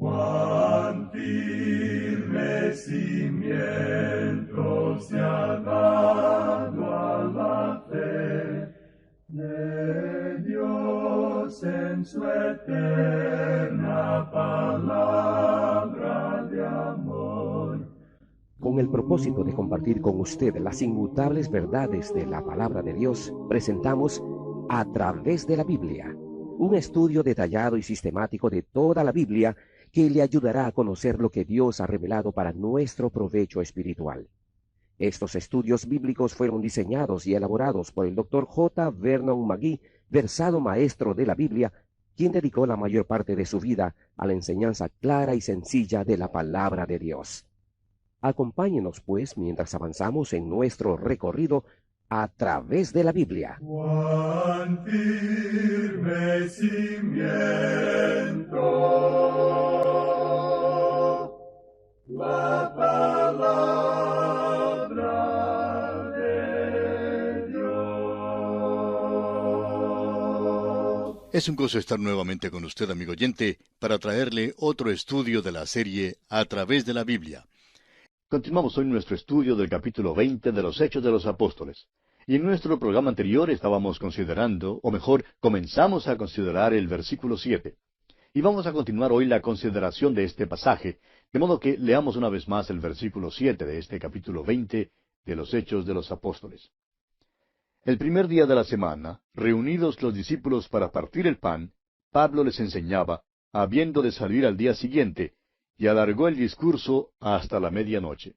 Cuán firme cimiento se ha dado a la fe de Dios en su eterna palabra de amor. Con el propósito de compartir con usted las inmutables verdades de la palabra de Dios, presentamos A través de la Biblia, un estudio detallado y sistemático de toda la Biblia que le ayudará a conocer lo que Dios ha revelado para nuestro provecho espiritual. Estos estudios bíblicos fueron diseñados y elaborados por el Dr. J. Vernon McGee, versado maestro de la Biblia, quien dedicó la mayor parte de su vida a la enseñanza clara y sencilla de la palabra de Dios. Acompáñenos, pues, mientras avanzamos en nuestro recorrido a través de la Biblia. Cuán firme cimiento la palabra de Dios. Es un gozo estar nuevamente con usted, amigo oyente, para traerle otro estudio de la serie A través de la Biblia. Continuamos hoy nuestro estudio del capítulo 20 de los Hechos de los Apóstoles. Y en nuestro programa anterior estábamos considerando, o mejor, comenzamos a considerar el versículo 7. Y vamos a continuar hoy la consideración de este pasaje, de modo que leamos una vez más el versículo 7 de este capítulo 20 de los Hechos de los Apóstoles. El primer día de la semana, reunidos los discípulos para partir el pan, Pablo les enseñaba, habiendo de salir al día siguiente, y alargó el discurso hasta la medianoche.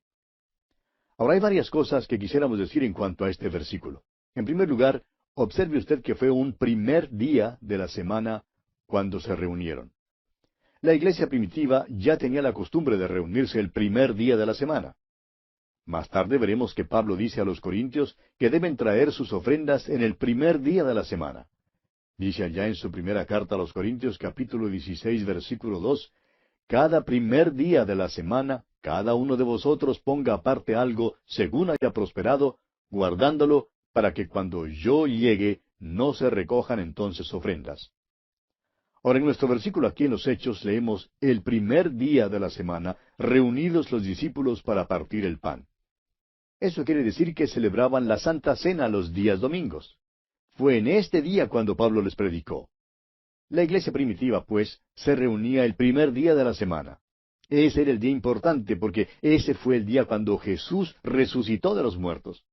Ahora hay varias cosas que quisiéramos decir en cuanto a este versículo. En primer lugar, observe usted que fue un primer día de la semana cuando se reunieron. La iglesia primitiva ya tenía la costumbre de reunirse el primer día de la semana. Más tarde veremos que Pablo dice a los corintios que deben traer sus ofrendas en el primer día de la semana. Dice allá en su primera carta a los Corintios, capítulo 16, versículo 2, cada primer día de la semana, cada uno de vosotros ponga aparte algo según haya prosperado, guardándolo para que cuando yo llegue no se recojan entonces ofrendas. Ahora en nuestro versículo aquí en los Hechos leemos el primer día de la semana, reunidos los discípulos para partir el pan. Eso quiere decir que celebraban la Santa Cena los días domingos. Fue en este día cuando Pablo les predicó. La iglesia primitiva, pues, se reunía el primer día de la semana. Ese era el día importante porque ese fue el día cuando Jesús resucitó de los muertos.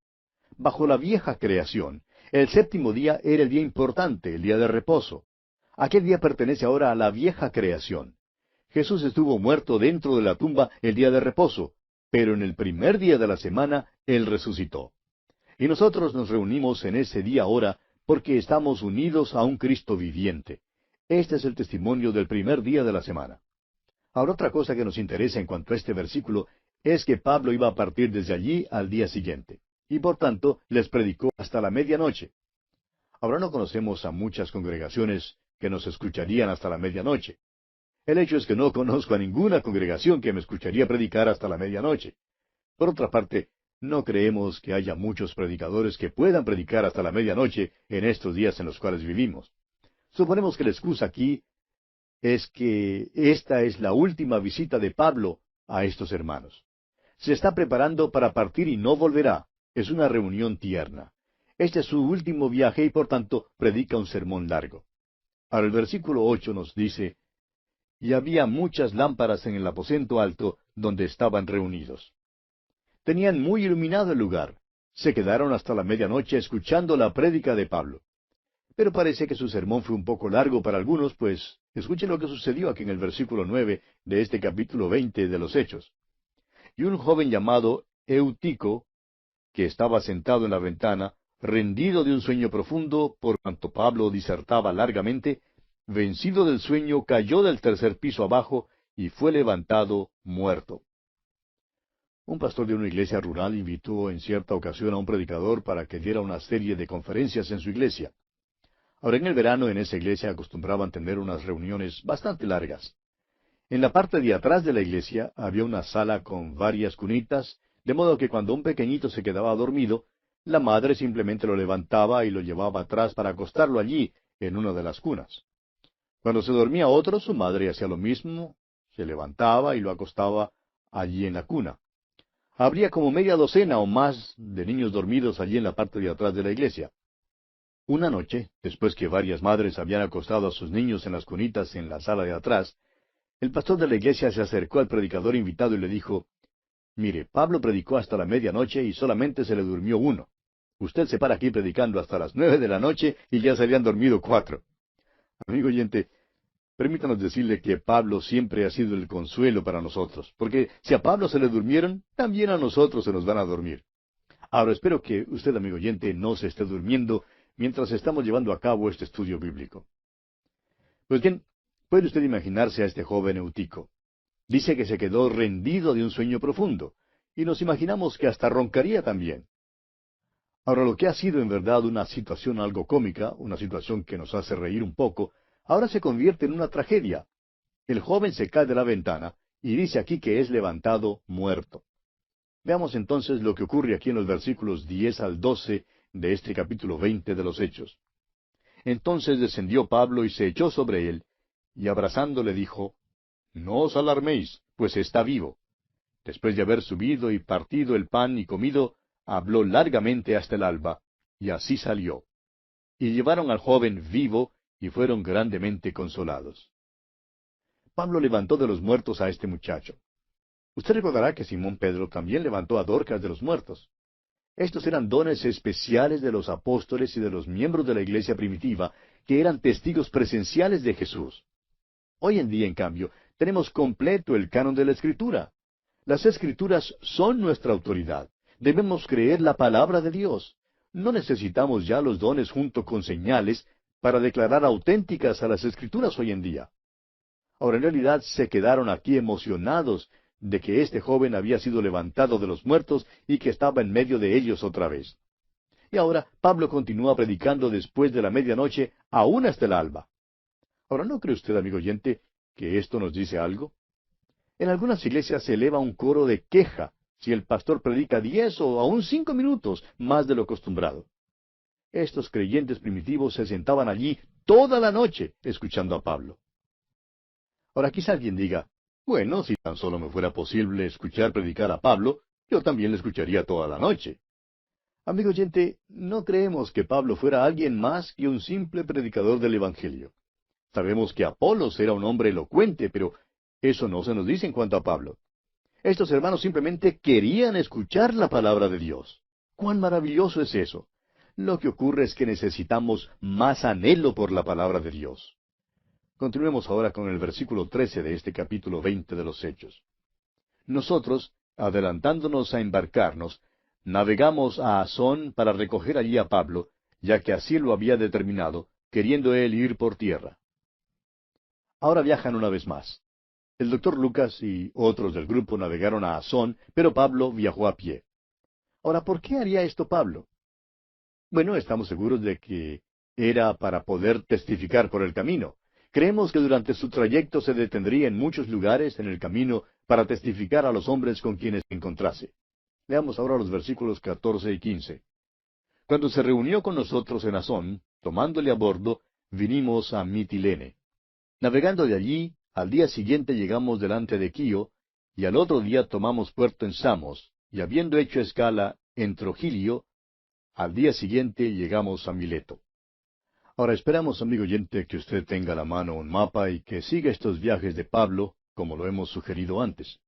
Bajo la vieja creación, el séptimo día era el día importante, el día de reposo. Aquel día pertenece ahora a la vieja creación. Jesús estuvo muerto dentro de la tumba el día de reposo, pero en el primer día de la semana Él resucitó. Y nosotros nos reunimos en ese día ahora porque estamos unidos a un Cristo viviente. Este es el testimonio del primer día de la semana. Ahora otra cosa que nos interesa en cuanto a este versículo es que Pablo iba a partir desde allí al día siguiente, y por tanto les predicó hasta la medianoche. Ahora no conocemos a muchas congregaciones que nos escucharían hasta la medianoche. El hecho es que no conozco a ninguna congregación que me escucharía predicar hasta la medianoche. Por otra parte, no creemos que haya muchos predicadores que puedan predicar hasta la medianoche en estos días en los cuales vivimos. Suponemos que la excusa aquí es que esta es la última visita de Pablo a estos hermanos. Se está preparando para partir y no volverá. Es una reunión tierna. Este es su último viaje y por tanto predica un sermón largo. Ahora el versículo 8 nos dice, y había muchas lámparas en el aposento alto donde estaban reunidos. Tenían muy iluminado el lugar. Se quedaron hasta la medianoche escuchando la prédica de Pablo. Pero parece que su sermón fue un poco largo para algunos, pues escuchen lo que sucedió aquí en el versículo 9 de este capítulo 20 de los Hechos. Y un joven llamado Eutico, que estaba sentado en la ventana, rendido de un sueño profundo, por cuanto Pablo disertaba largamente, vencido del sueño, cayó del tercer piso abajo y fue levantado muerto. Un pastor de una iglesia rural invitó en cierta ocasión a un predicador para que diera una serie de conferencias en su iglesia. Ahora, en el verano en esa iglesia acostumbraban tener unas reuniones bastante largas. En la parte de atrás de la iglesia había una sala con varias cunitas, de modo que cuando un pequeñito se quedaba dormido, la madre simplemente lo levantaba y lo llevaba atrás para acostarlo allí, en una de las cunas. Cuando se dormía otro, su madre hacía lo mismo, se levantaba y lo acostaba allí en la cuna. Habría como media docena o más de niños dormidos allí en la parte de atrás de la iglesia. Una noche, después que varias madres habían acostado a sus niños en las cunitas en la sala de atrás, el pastor de la iglesia se acercó al predicador invitado y le dijo: «Mire, Pablo predicó hasta la medianoche y solamente se le durmió uno. Usted se para aquí predicando hasta las 9 de la noche y ya se habían dormido 4». Amigo oyente, permítanos decirle que Pablo siempre ha sido el consuelo para nosotros, porque si a Pablo se le durmieron, también a nosotros se nos van a dormir. Ahora espero que usted, amigo oyente, no se esté durmiendo mientras estamos llevando a cabo este estudio bíblico. Pues bien, puede usted imaginarse a este joven Eutico. Dice que se quedó rendido de un sueño profundo, y nos imaginamos que hasta roncaría también. Ahora, lo que ha sido en verdad una situación algo cómica, una situación que nos hace reír un poco, ahora se convierte en una tragedia. El joven se cae de la ventana y dice aquí que es levantado muerto. Veamos entonces lo que ocurre aquí en los versículos 10 al 12 de este capítulo 20 de los Hechos. Entonces descendió Pablo y se echó sobre él, y abrazándole dijo: «No os alarméis, pues está vivo». Después de haber subido y partido el pan y comido, habló largamente hasta el alba, y así salió. Y llevaron al joven vivo, y fueron grandemente consolados. Pablo levantó de los muertos a este muchacho. Usted recordará que Simón Pedro también levantó a Dorcas de los muertos. Estos eran dones especiales de los apóstoles y de los miembros de la iglesia primitiva, que eran testigos presenciales de Jesús. Hoy en día, en cambio, tenemos completo el canon de la Escritura. Las Escrituras son nuestra autoridad. Debemos creer la palabra de Dios. No necesitamos ya los dones junto con señales para declarar auténticas a las Escrituras hoy en día. Ahora, en realidad, se quedaron aquí emocionados de que este joven había sido levantado de los muertos y que estaba en medio de ellos otra vez. Y ahora Pablo continúa predicando después de la medianoche, aún hasta el alba. Ahora, ¿no cree usted, amigo oyente, que esto nos dice algo? En algunas iglesias se eleva un coro de queja si el pastor predica 10 o aún 5 minutos más de lo acostumbrado. Estos creyentes primitivos se sentaban allí toda la noche escuchando a Pablo. Ahora quizá alguien diga: «Bueno, si tan solo me fuera posible escuchar predicar a Pablo, yo también le escucharía toda la noche». Amigo oyente, no creemos que Pablo fuera alguien más que un simple predicador del Evangelio. Sabemos que Apolos era un hombre elocuente, pero eso no se nos dice en cuanto a Pablo. Estos hermanos simplemente querían escuchar la palabra de Dios. ¡Cuán maravilloso es eso! Lo que ocurre es que necesitamos más anhelo por la palabra de Dios. Continuemos ahora con el versículo 13 de este capítulo 20 de los Hechos. Nosotros, adelantándonos a embarcarnos, navegamos a Asón para recoger allí a Pablo, ya que así lo había determinado, queriendo él ir por tierra. Ahora viajan una vez más. El doctor Lucas y otros del grupo navegaron a Asón, pero Pablo viajó a pie. Ahora, ¿por qué haría esto Pablo? Bueno, estamos seguros de que era para poder testificar por el camino. Creemos que durante su trayecto se detendría en muchos lugares en el camino para testificar a los hombres con quienes se encontrase. Leamos ahora los versículos 14 y 15. Cuando se reunió con nosotros en Asón, tomándole a bordo, vinimos a Mitilene. Navegando de allí, al día siguiente llegamos delante de Quío, y al otro día tomamos puerto en Samos, y habiendo hecho escala en Trogilio, al día siguiente llegamos a Mileto. Ahora esperamos, amigo oyente, que usted tenga a la mano un mapa y que siga estos viajes de Pablo, como lo hemos sugerido antes.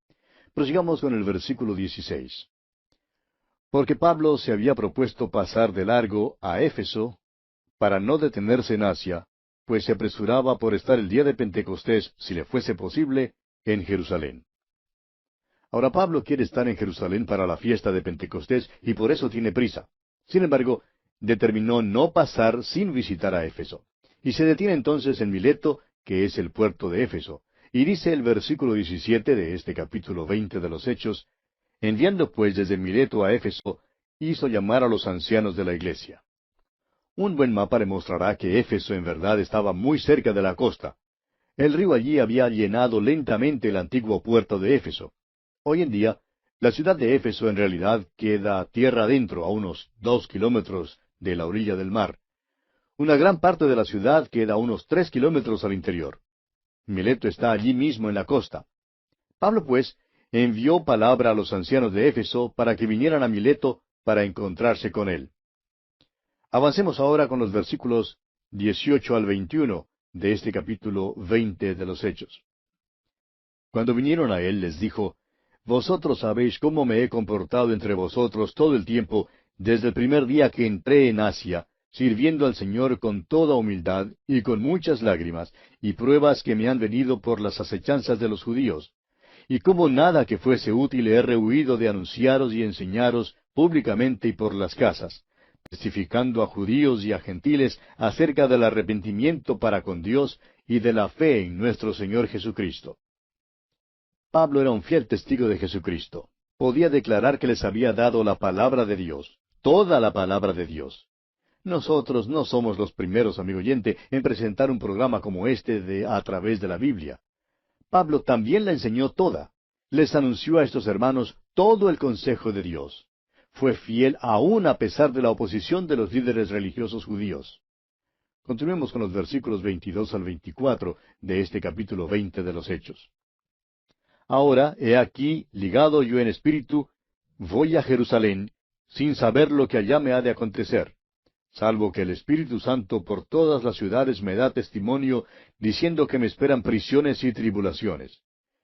Prosigamos con el versículo 16. Porque Pablo se había propuesto pasar de largo a Éfeso, para no detenerse en Asia, pues se apresuraba por estar el día de Pentecostés, si le fuese posible, en Jerusalén. Ahora Pablo quiere estar en Jerusalén para la fiesta de Pentecostés y por eso tiene prisa. Sin embargo, determinó no pasar sin visitar a Éfeso. Y se detiene entonces en Mileto, que es el puerto de Éfeso. Y dice el versículo 17 de este capítulo 20 de los Hechos: enviando pues desde Mileto a Éfeso, hizo llamar a los ancianos de la iglesia. Un buen mapa le mostrará que Éfeso en verdad estaba muy cerca de la costa. El río allí había llenado lentamente el antiguo puerto de Éfeso. Hoy en día, la ciudad de Éfeso en realidad queda tierra adentro, a unos 2 kilómetros de la orilla del mar. Una gran parte de la ciudad queda a unos 3 kilómetros al interior. Mileto está allí mismo en la costa. Pablo, pues, envió palabra a los ancianos de Éfeso para que vinieran a Mileto para encontrarse con él. Avancemos ahora con los versículos 18 al 21 de este capítulo 20 de los Hechos. Cuando vinieron a él, les dijo, Vosotros sabéis cómo me he comportado entre vosotros todo el tiempo, desde el primer día que entré en Asia, sirviendo al Señor con toda humildad y con muchas lágrimas, y pruebas que me han venido por las acechanzas de los judíos. Y como nada que fuese útil he rehuido de anunciaros y enseñaros públicamente y por las casas, testificando a judíos y a gentiles acerca del arrepentimiento para con Dios y de la fe en nuestro Señor Jesucristo. Pablo era un fiel testigo de Jesucristo. Podía declarar que les había dado la palabra de Dios, toda la palabra de Dios. Nosotros no somos los primeros, amigo oyente, en presentar un programa como este de A través de la Biblia. Pablo también la enseñó toda. Les anunció a estos hermanos todo el consejo de Dios. Fue fiel aún a pesar de la oposición de los líderes religiosos judíos. Continuemos con los versículos 22 al 24 de este capítulo 20 de los Hechos. Ahora, he aquí, ligado yo en espíritu, voy a Jerusalén, sin saber lo que allá me ha de acontecer, salvo que el Espíritu Santo por todas las ciudades me da testimonio, diciendo que me esperan prisiones y tribulaciones.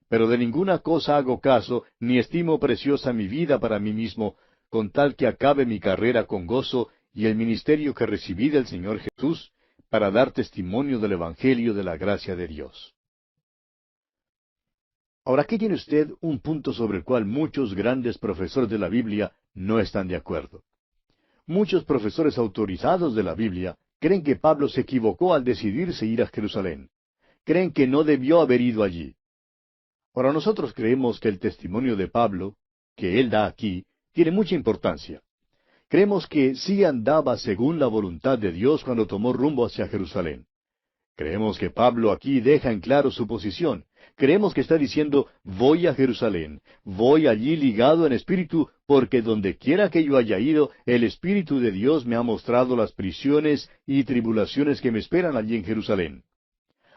Pero de ninguna cosa hago caso, ni estimo preciosa mi vida para mí mismo, con tal que acabe mi carrera con gozo y el ministerio que recibí del Señor Jesús, para dar testimonio del Evangelio de la gracia de Dios. Ahora, aquí tiene usted un punto sobre el cual muchos grandes profesores de la Biblia no están de acuerdo. Muchos profesores autorizados de la Biblia creen que Pablo se equivocó al decidirse ir a Jerusalén. Creen que no debió haber ido allí. Ahora, nosotros creemos que el testimonio de Pablo, que él da aquí, tiene mucha importancia. Creemos que sí andaba según la voluntad de Dios cuando tomó rumbo hacia Jerusalén. Creemos que Pablo aquí deja en claro su posición. Creemos que está diciendo, voy a Jerusalén, voy allí ligado en espíritu, porque donde quiera que yo haya ido, el Espíritu de Dios me ha mostrado las prisiones y tribulaciones que me esperan allí en Jerusalén.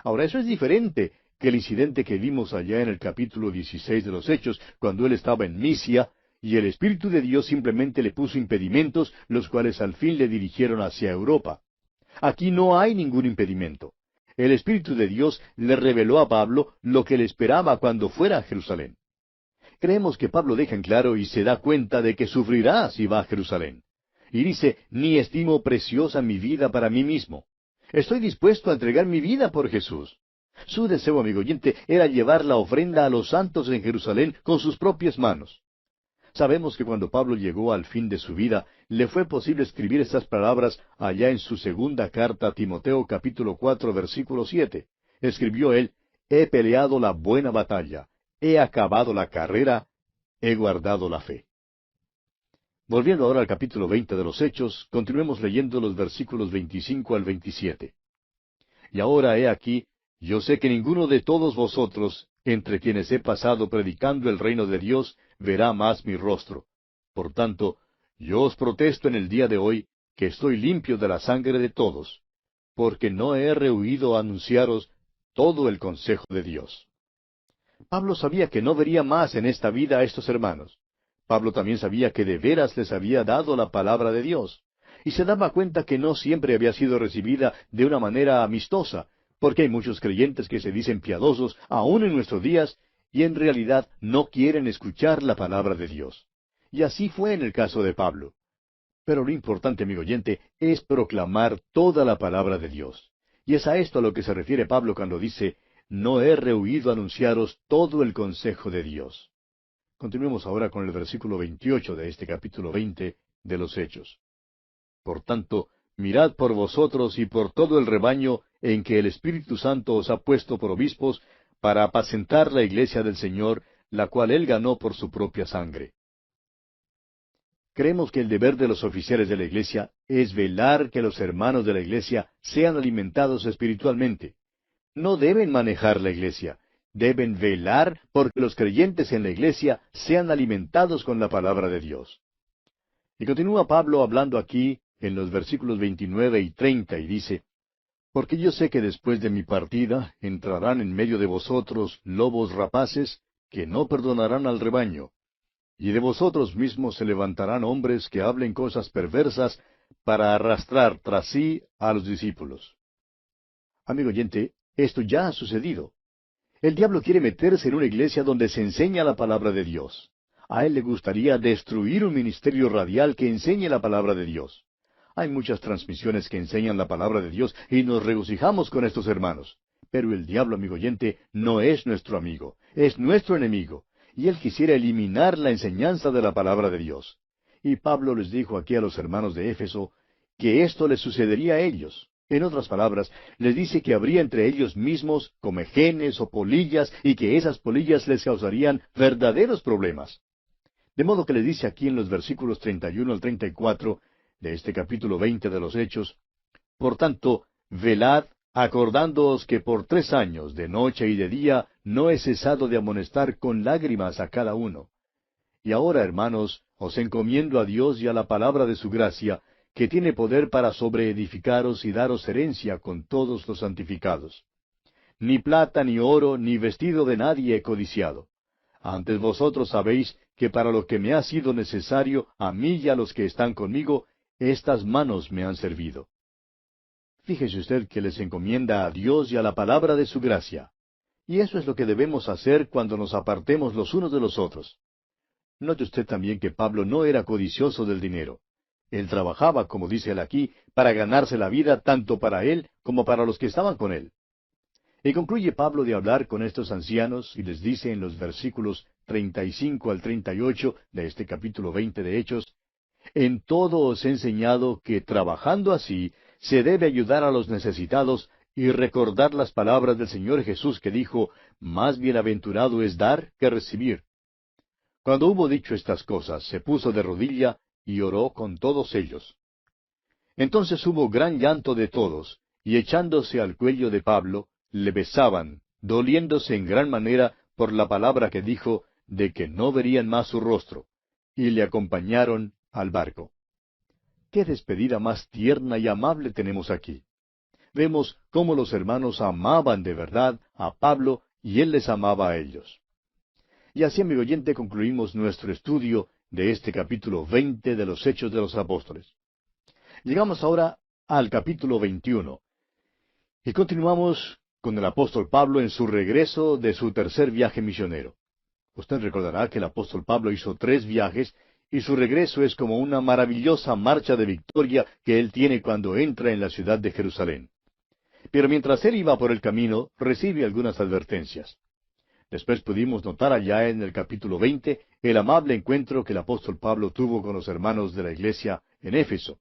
Ahora, eso es diferente que el incidente que vimos allá en el capítulo 16 de los Hechos, cuando él estaba en Misia, y el Espíritu de Dios simplemente le puso impedimentos, los cuales al fin le dirigieron hacia Europa. Aquí no hay ningún impedimento. El Espíritu de Dios le reveló a Pablo lo que le esperaba cuando fuera a Jerusalén. Creemos que Pablo deja en claro y se da cuenta de que sufrirá si va a Jerusalén. Y dice, ni estimo preciosa mi vida para mí mismo. Estoy dispuesto a entregar mi vida por Jesús. Su deseo, amigo oyente, era llevar la ofrenda a los santos en Jerusalén con sus propias manos. Sabemos que cuando Pablo llegó al fin de su vida, le fue posible escribir estas palabras allá en su segunda carta a Timoteo capítulo 4 versículo 7. Escribió él, he peleado la buena batalla, he acabado la carrera, he guardado la fe. Volviendo ahora al capítulo 20 de los Hechos, continuemos leyendo los versículos 25 al 27. Y ahora he aquí, yo sé que ninguno de todos vosotros, entre quienes he pasado predicando el reino de Dios, verá más mi rostro. Por tanto, yo os protesto en el día de hoy, que estoy limpio de la sangre de todos, porque no he rehuido anunciaros todo el consejo de Dios. Pablo sabía que no vería más en esta vida a estos hermanos. Pablo también sabía que de veras les había dado la palabra de Dios, y se daba cuenta que no siempre había sido recibida de una manera amistosa, porque hay muchos creyentes que se dicen piadosos aún en nuestros días, y en realidad no quieren escuchar la palabra de Dios. Y así fue en el caso de Pablo. Pero lo importante, amigo oyente, es proclamar toda la palabra de Dios. Y es a esto a lo que se refiere Pablo cuando dice, no he rehuido anunciaros todo el consejo de Dios. Continuemos ahora con el versículo 28 de este capítulo 20 de los Hechos. Por tanto, mirad por vosotros y por todo el rebaño en que el Espíritu Santo os ha puesto por obispos, para apacentar la iglesia del Señor, la cual Él ganó por su propia sangre. Creemos que el deber de los oficiales de la iglesia es velar que los hermanos de la iglesia sean alimentados espiritualmente. No deben manejar la iglesia, deben velar porque los creyentes en la iglesia sean alimentados con la palabra de Dios. Y continúa Pablo hablando aquí en los versículos 29 y 30 y dice, porque yo sé que después de mi partida entrarán en medio de vosotros lobos rapaces, que no perdonarán al rebaño. Y de vosotros mismos se levantarán hombres que hablen cosas perversas para arrastrar tras sí a los discípulos. Amigo oyente, esto ya ha sucedido. El diablo quiere meterse en una iglesia donde se enseña la palabra de Dios. A él le gustaría destruir un ministerio radial que enseñe la palabra de Dios. Hay muchas transmisiones que enseñan la palabra de Dios y nos regocijamos con estos hermanos. Pero el diablo, amigo oyente, no es nuestro amigo, es nuestro enemigo. Y él quisiera eliminar la enseñanza de la palabra de Dios. Y Pablo les dijo aquí a los hermanos de Éfeso que esto les sucedería a ellos. En otras palabras, les dice que habría entre ellos mismos comejenes o polillas y que esas polillas les causarían verdaderos problemas. De modo que les dice aquí en los versículos 31 al 34 de este capítulo 20 de los Hechos: Por tanto, velad, acordándoos que por 3 años, de noche y de día, no he cesado de amonestar con lágrimas a cada uno. Y ahora, hermanos, os encomiendo a Dios y a la palabra de su gracia, que tiene poder para sobreedificaros y daros herencia con todos los santificados. Ni plata, ni oro, ni vestido de nadie he codiciado. Antes vosotros sabéis que para lo que me ha sido necesario, a mí y a los que están conmigo, estas manos me han servido. Fíjese usted que les encomienda a Dios y a la palabra de su gracia. Y eso es lo que debemos hacer cuando nos apartemos los unos de los otros. Note usted también que Pablo no era codicioso del dinero. Él trabajaba, como dice él aquí, para ganarse la vida tanto para él como para los que estaban con él. Y concluye Pablo de hablar con estos ancianos y les dice en los versículos 35 al 38 de este capítulo 20 de Hechos: En todo os he enseñado que, trabajando así, se debe ayudar a los necesitados y recordar las palabras del Señor Jesús que dijo: Más bienaventurado es dar que recibir. Cuando hubo dicho estas cosas, se puso de rodilla y oró con todos ellos. Entonces hubo gran llanto de todos, y echándose al cuello de Pablo, le besaban, doliéndose en gran manera por la palabra que dijo, de que no verían más su rostro, y le acompañaron al barco. ¡Qué despedida más tierna y amable tenemos aquí! Vemos cómo los hermanos amaban de verdad a Pablo y él les amaba a ellos. Y así, amigo oyente, concluimos nuestro estudio de este capítulo 20 de los Hechos de los Apóstoles. Llegamos ahora al capítulo 21 y continuamos con el apóstol Pablo en su regreso de su tercer viaje misionero. Usted recordará que el apóstol Pablo hizo 3 viajes y su regreso es como una maravillosa marcha de victoria que él tiene cuando entra en la ciudad de Jerusalén. Pero mientras él iba por el camino, recibe algunas advertencias. Después pudimos notar allá en el capítulo 20 el amable encuentro que el apóstol Pablo tuvo con los hermanos de la iglesia en Éfeso.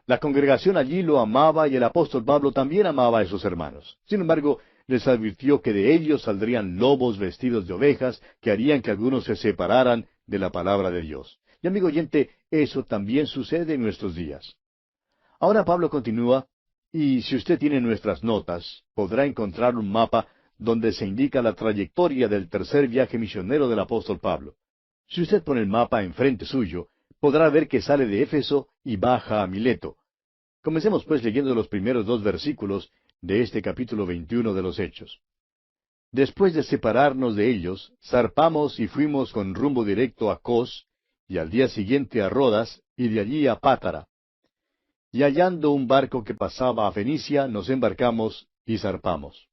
La congregación allí lo amaba y el apóstol Pablo también amaba a esos hermanos. Sin embargo, les advirtió que de ellos saldrían lobos vestidos de ovejas que harían que algunos se separaran de la palabra de Dios. Y amigo oyente, eso también sucede en nuestros días. Ahora Pablo continúa, y si usted tiene nuestras notas, podrá encontrar un mapa donde se indica la trayectoria del tercer viaje misionero del apóstol Pablo. Si usted pone el mapa enfrente suyo, podrá ver que sale de Éfeso y baja a Mileto. Comencemos pues leyendo los primeros 2 versículos de este capítulo 21 de los Hechos. Después de separarnos de ellos, zarpamos y fuimos con rumbo directo a Cos, y al día siguiente a Rodas, y de allí a Pátara. Y hallando un barco que pasaba a Fenicia, nos embarcamos y zarpamos.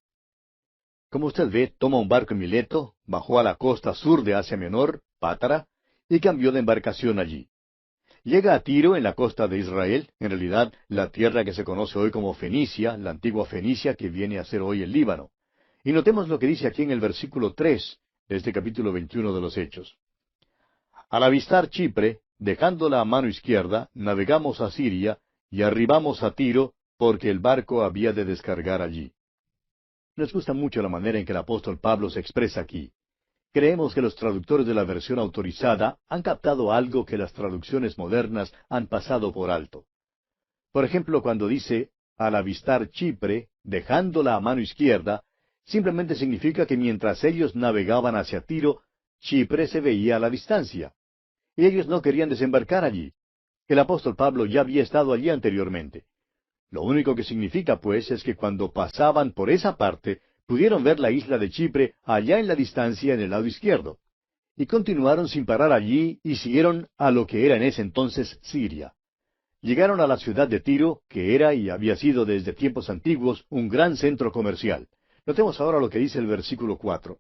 Como usted ve, toma un barco en Mileto, bajó a la costa sur de Asia Menor, Pátara, y cambió de embarcación allí. Llega a Tiro, en la costa de Israel, en realidad la tierra que se conoce hoy como Fenicia, la antigua Fenicia que viene a ser hoy el Líbano. Y notemos lo que dice aquí en el versículo 3 de este capítulo 21 de los Hechos. Al avistar Chipre, dejándola a mano izquierda, navegamos a Siria y arribamos a Tiro, porque el barco había de descargar allí. Nos gusta mucho la manera en que el apóstol Pablo se expresa aquí. Creemos que los traductores de la versión autorizada han captado algo que las traducciones modernas han pasado por alto. Por ejemplo, cuando dice, al avistar Chipre, dejándola a mano izquierda, simplemente significa que mientras ellos navegaban hacia Tiro, Chipre se veía a la distancia. Y ellos no querían desembarcar allí. El apóstol Pablo ya había estado allí anteriormente. Lo único que significa, pues, es que cuando pasaban por esa parte, pudieron ver la isla de Chipre allá en la distancia en el lado izquierdo. Y continuaron sin parar allí y siguieron a lo que era en ese entonces Siria. Llegaron a la ciudad de Tiro, que era y había sido desde tiempos antiguos un gran centro comercial. Notemos ahora lo que dice el versículo 4.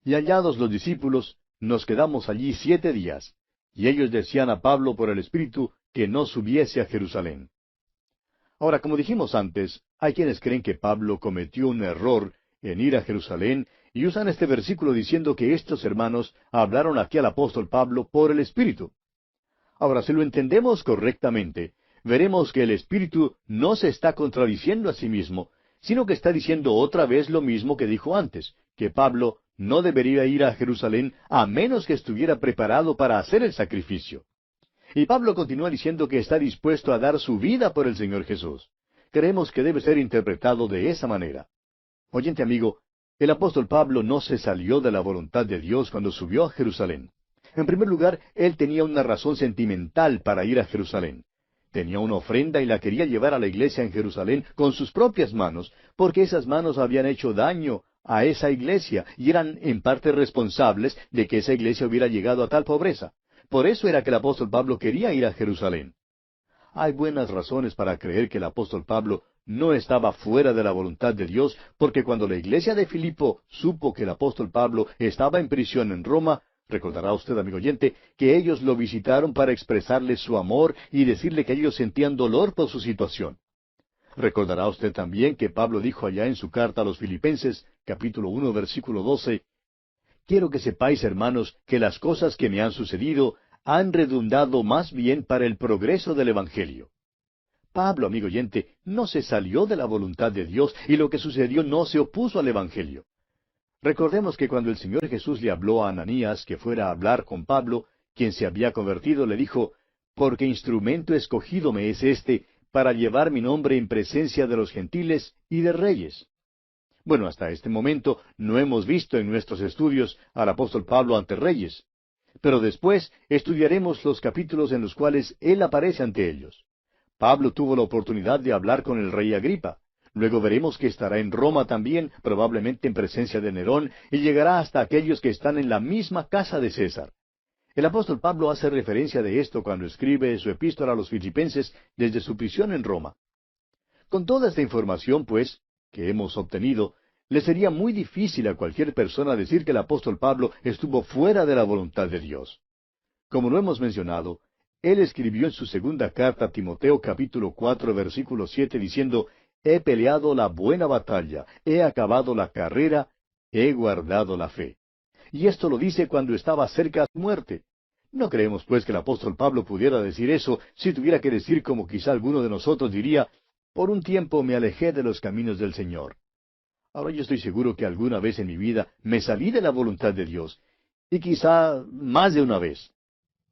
Y hallados los discípulos, nos quedamos allí 7 días, y ellos decían a Pablo por el Espíritu que no subiese a Jerusalén. Ahora, como dijimos antes, hay quienes creen que Pablo cometió un error en ir a Jerusalén y usan este versículo diciendo que estos hermanos hablaron aquí al apóstol Pablo por el Espíritu. Ahora, si lo entendemos correctamente, veremos que el Espíritu no se está contradiciendo a sí mismo, sino que está diciendo otra vez lo mismo que dijo antes, que Pablo no debería ir a Jerusalén a menos que estuviera preparado para hacer el sacrificio. Y Pablo continúa diciendo que está dispuesto a dar su vida por el Señor Jesús. Creemos que debe ser interpretado de esa manera. Oyente amigo, el apóstol Pablo no se salió de la voluntad de Dios cuando subió a Jerusalén. En primer lugar, él tenía una razón sentimental para ir a Jerusalén. Tenía una ofrenda y la quería llevar a la iglesia en Jerusalén con sus propias manos, porque esas manos habían hecho daño a esa iglesia y eran en parte responsables de que esa iglesia hubiera llegado a tal pobreza. Por eso era que el apóstol Pablo quería ir a Jerusalén. Hay buenas razones para creer que el apóstol Pablo no estaba fuera de la voluntad de Dios, porque cuando la iglesia de Filipo supo que el apóstol Pablo estaba en prisión en Roma, recordará usted, amigo oyente, que ellos lo visitaron para expresarle su amor y decirle que ellos sentían dolor por su situación. Recordará usted también que Pablo dijo allá en su carta a los Filipenses, capítulo 1, versículo 12, «Quiero que sepáis, hermanos, que las cosas que me han sucedido han redundado más bien para el progreso del Evangelio». Pablo, amigo oyente, no se salió de la voluntad de Dios y lo que sucedió no se opuso al Evangelio. Recordemos que cuando el Señor Jesús le habló a Ananías que fuera a hablar con Pablo, quien se había convertido, le dijo, «Porque instrumento escogido me es este para llevar mi nombre en presencia de los gentiles y de reyes». Bueno, hasta este momento no hemos visto en nuestros estudios al apóstol Pablo ante reyes, pero después estudiaremos los capítulos en los cuales él aparece ante ellos. Pablo tuvo la oportunidad de hablar con el rey Agripa. Luego veremos que estará en Roma también, probablemente en presencia de Nerón, y llegará hasta aquellos que están en la misma casa de César. El apóstol Pablo hace referencia de esto cuando escribe su epístola a los Filipenses desde su prisión en Roma. Con toda esta información, pues, que hemos obtenido, le sería muy difícil a cualquier persona decir que el apóstol Pablo estuvo fuera de la voluntad de Dios. Como lo hemos mencionado, él escribió en su segunda carta a Timoteo capítulo 4 versículo 7 diciendo, «He peleado la buena batalla, he acabado la carrera, he guardado la fe». Y esto lo dice cuando estaba cerca de su muerte. No creemos pues que el apóstol Pablo pudiera decir eso si tuviera que decir como quizá alguno de nosotros diría, «Por un tiempo me alejé de los caminos del Señor». Ahora yo estoy seguro que alguna vez en mi vida me salí de la voluntad de Dios, y quizá más de una vez.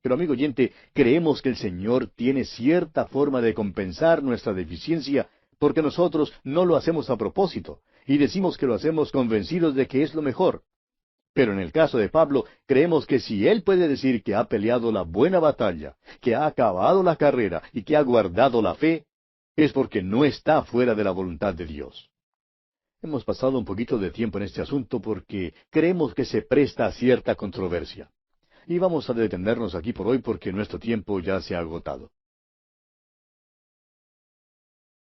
Pero amigo oyente, creemos que el Señor tiene cierta forma de compensar nuestra deficiencia porque nosotros no lo hacemos a propósito, y decimos que lo hacemos convencidos de que es lo mejor. Pero en el caso de Pablo, creemos que si él puede decir que ha peleado la buena batalla, que ha acabado la carrera y que ha guardado la fe, es porque no está fuera de la voluntad de Dios. Hemos pasado un poquito de tiempo en este asunto porque creemos que se presta a cierta controversia. Y vamos a detenernos aquí por hoy porque nuestro tiempo ya se ha agotado.